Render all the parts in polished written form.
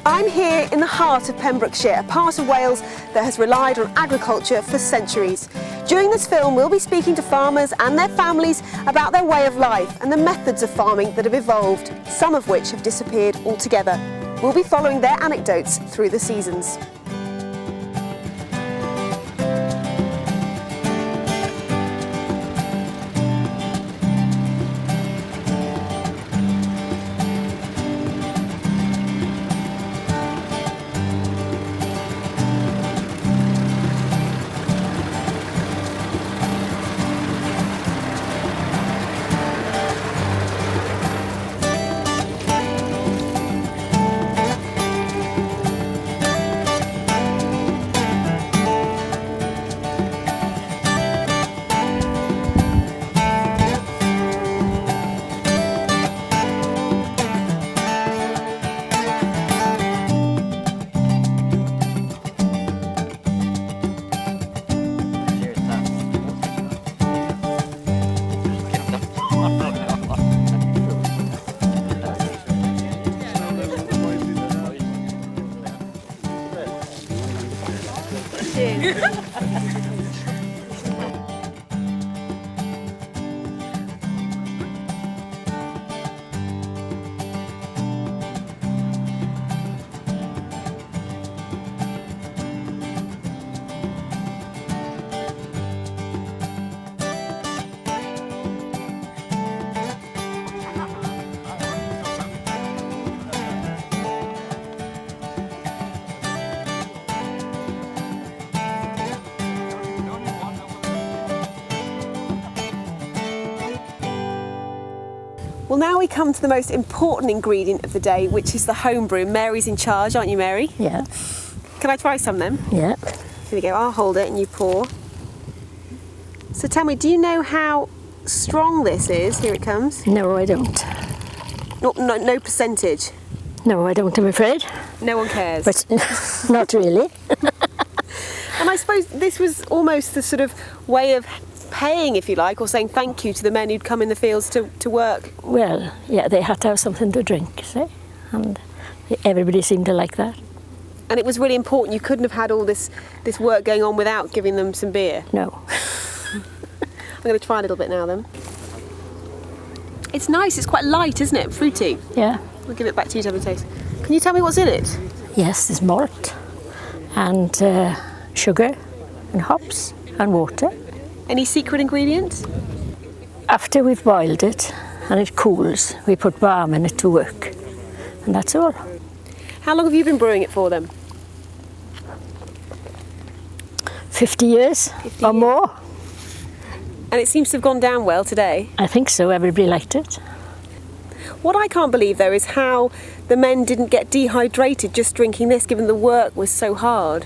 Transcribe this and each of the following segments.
I'm here in the heart of Pembrokeshire, a part of Wales that has relied on agriculture for centuries. During this film, we'll be speaking to farmers and their families about their way of life and the methods of farming that have evolved, some of which have disappeared altogether. We'll be following their anecdotes through the seasons. Well, now we come to the most important ingredient of the day, which is the home brew. Mary's in charge, aren't you, Mary? Yeah. Can I try some then? Yeah. Here we go, I'll hold it and you pour. So tell me, do you know how strong this is? Here it comes. No, I don't. No percentage? No, I don't, I'm afraid. No one cares? But not really. And I suppose this was almost the sort of way of paying, if you like, or saying thank you to the men who'd come in the fields to work. Well, yeah, they had to have something to drink, see? And everybody seemed to like that. And it was really important. You couldn't have had all this work going on without giving them some beer. No. I'm going to try a little bit now then. It's nice, it's quite light, isn't it? Fruity. Yeah. I'll give it back to you to have a taste. Can you tell me what's in it? Yes, there's malt and sugar and hops and water. Any secret ingredients? After we've boiled it and it cools, we put barm in it to work. And that's all. How long have you been brewing it for them? 50 years or more. And it seems to have gone down well today. I think so, everybody liked it. What I can't believe though is how the men didn't get dehydrated just drinking this, given the work was so hard.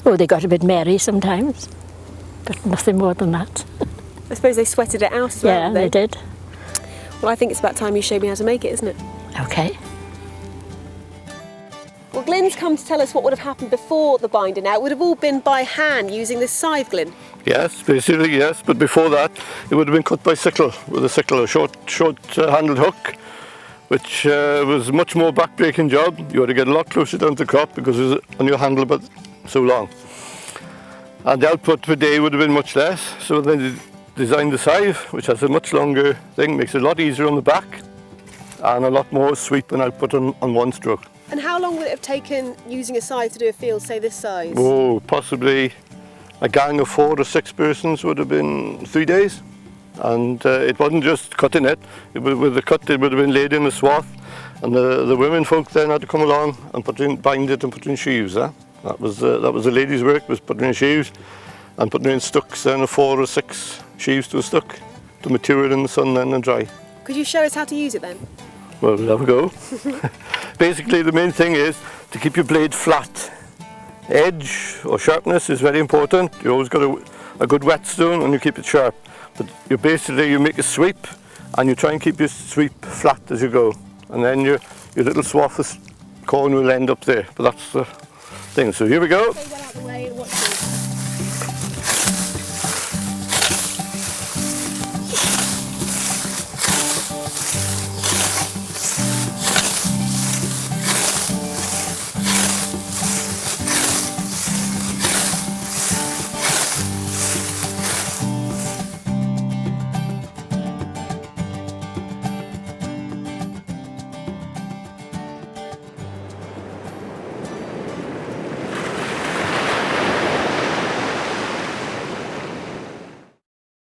Oh, they got a bit merry sometimes, but nothing more than that. I suppose they sweated it out as well. Yeah, they did. Well, I think it's about time you showed me how to make it, isn't it? Okay. Well, Glyn's come to tell us what would have happened before the binding out. It would have all been by hand using this scythe, Glyn. Yes, basically yes, but before that it would have been cut by sickle, with a sickle, a short handled hook, which was a much more back-breaking job. You had to get a lot closer down to the crop because it was on your handle but so long. And the output per day would have been much less, so then they designed the scythe, which has a much longer thing, makes it a lot easier on the back and a lot more sweep and output on one stroke. And how long would it have taken using a scythe to do a field, say this size? Oh, possibly a gang of 4 or 6 persons would have been 3 days. And it wasn't just cutting it, with the cut it would have been laid in a swath, and the women folk then had to come along and bind it and put in sheaves. That was the ladies' work, was putting in sheaves and putting in stucks, then 4 or 6 sheaves to a stuck to mature it in the sun then and dry. Could you show us how to use it then? Well, we'll have a go. Basically the main thing is to keep your blade flat. Edge or sharpness is very important. You always got a good whetstone and you keep it sharp. But you make a sweep and you try and keep your sweep flat as you go. And then your little swath of corn will end up there. But that's the thing. So here we go.